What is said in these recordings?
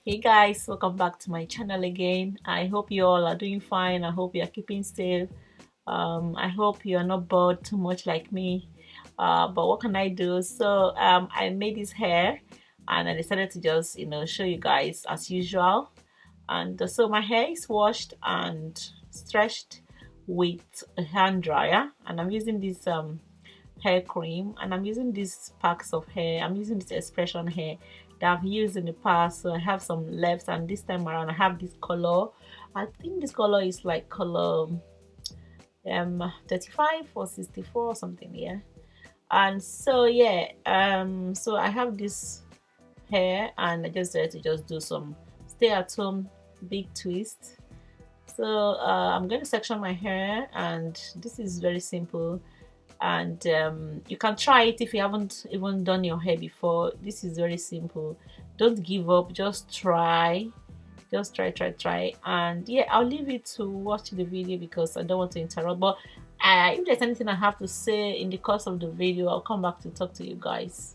Hey guys, welcome back to my channel again. I hope you all are doing fine. I hope you are keeping safe. I hope you are not bored too much like me. But what can I do? So I made this hair and I decided to just show you guys as usual. And so my hair is washed and stretched with a hand dryer, and I'm using this hair cream, and I'm using these packs of hair. I'm using this expression hair that I've used in the past. So I have some left, and this time around I have this color. I think this color is like color 35 or 64 or something, yeah. And so yeah, so I have this hair, and I just decided to just do some stay at home big twist. So I'm going to section my hair, and this is very simple, and you can try it if you haven't even done your hair before. This is very simple. Don't give up, just try. And yeah, I'll leave you to watch the video because I don't want to interrupt, but if there's anything I have to say in the course of the video, I'll come back to talk to you guys.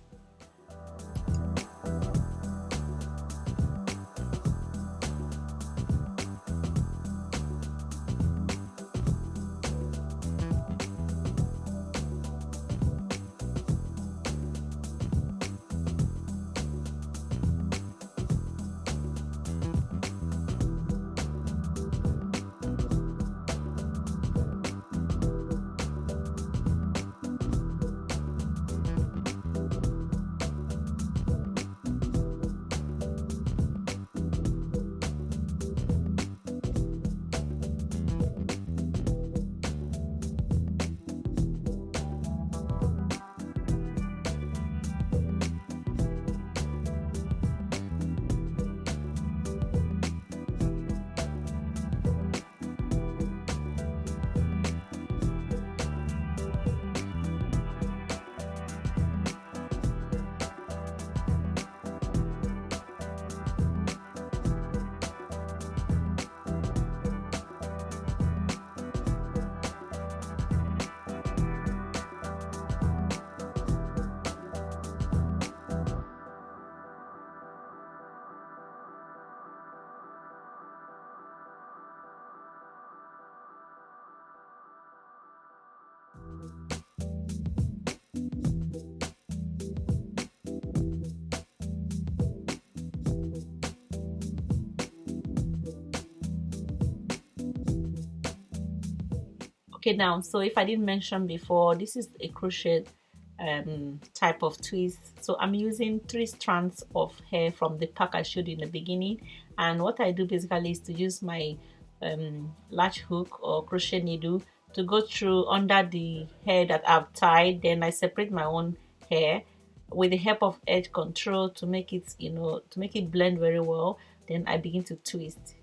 Okay, now, so if I didn't mention before, this is a crochet type of twist. So I'm using 3 strands of hair from the pack I showed you in the beginning, and what I do basically is to use my latch hook or crochet needle to go through under the hair that I've tied. Then I separate my own hair with the help of edge control to make it, to make it blend very well. Then I begin to twist.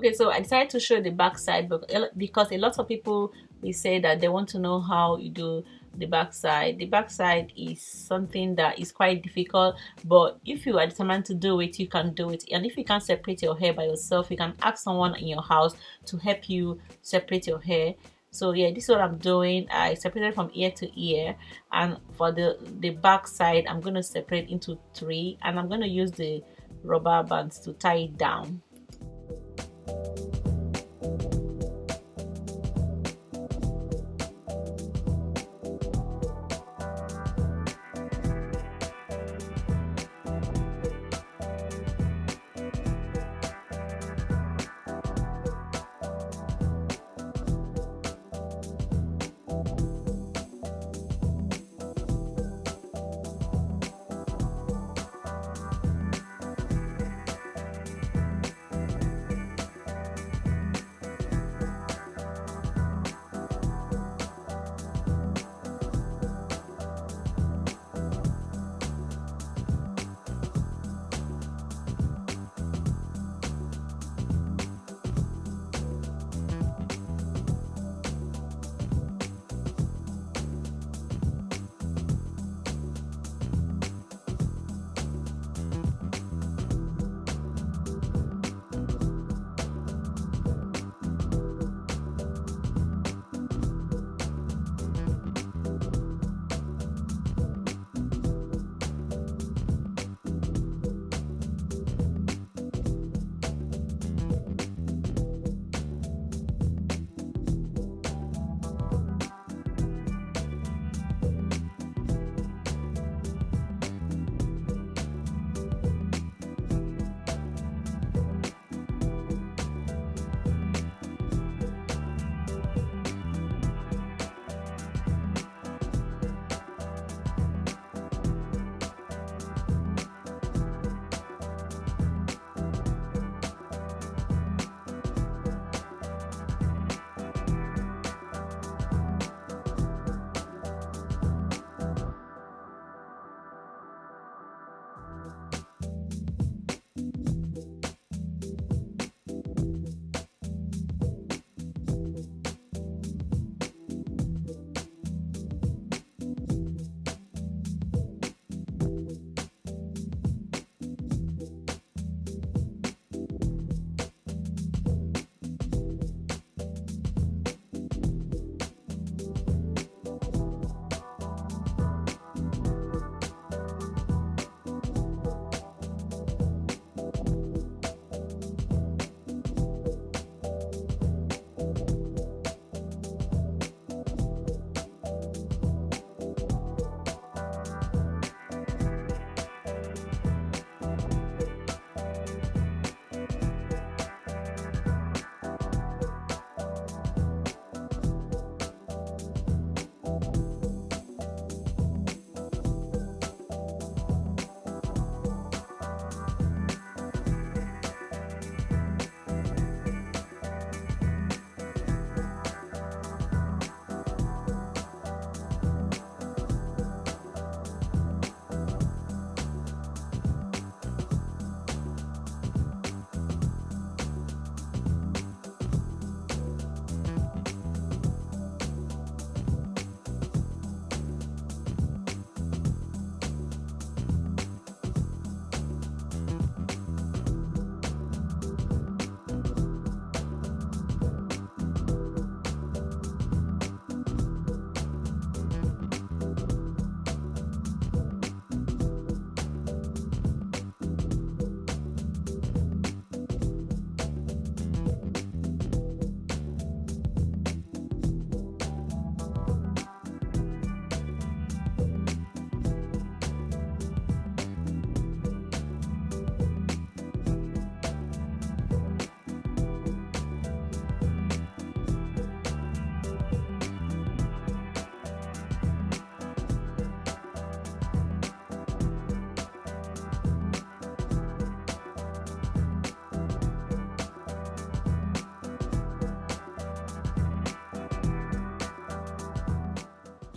Okay, so I decided to show the back side because a lot of people will say that they want to know how you do the back side. The back side is something that is quite difficult, but if you are determined to do it, you can do it. And if you can't separate your hair by yourself, you can ask someone in your house to help you separate your hair. So yeah, this is what I'm doing. I separated from ear to ear, and for the back side, I'm going to separate into three, and I'm going to use the rubber bands to tie it down.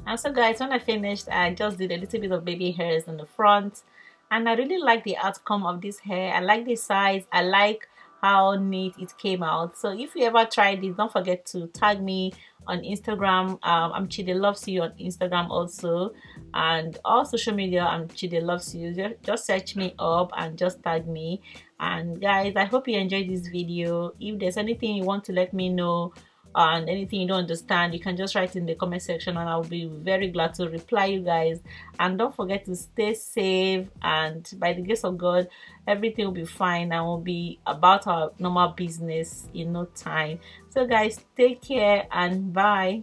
And so guys, when I finished, I just did a little bit of baby hairs in the front, and I really like the outcome of this hair. I like the size, I like how neat it came out. So if you ever tried this, don't forget to tag me on Instagram. I'm Chide Loves You on Instagram also, and all social media. I'm Chide Loves You. Just search me up and just tag me. And guys, I hope you enjoyed this video. If there's anything you want to let me know and anything you don't understand, you can just write in the comment section and I'll be very glad to reply you guys. And don't forget to stay safe, and by the grace of God, everything will be fine and will be about our normal business in no time. So guys, take care and bye.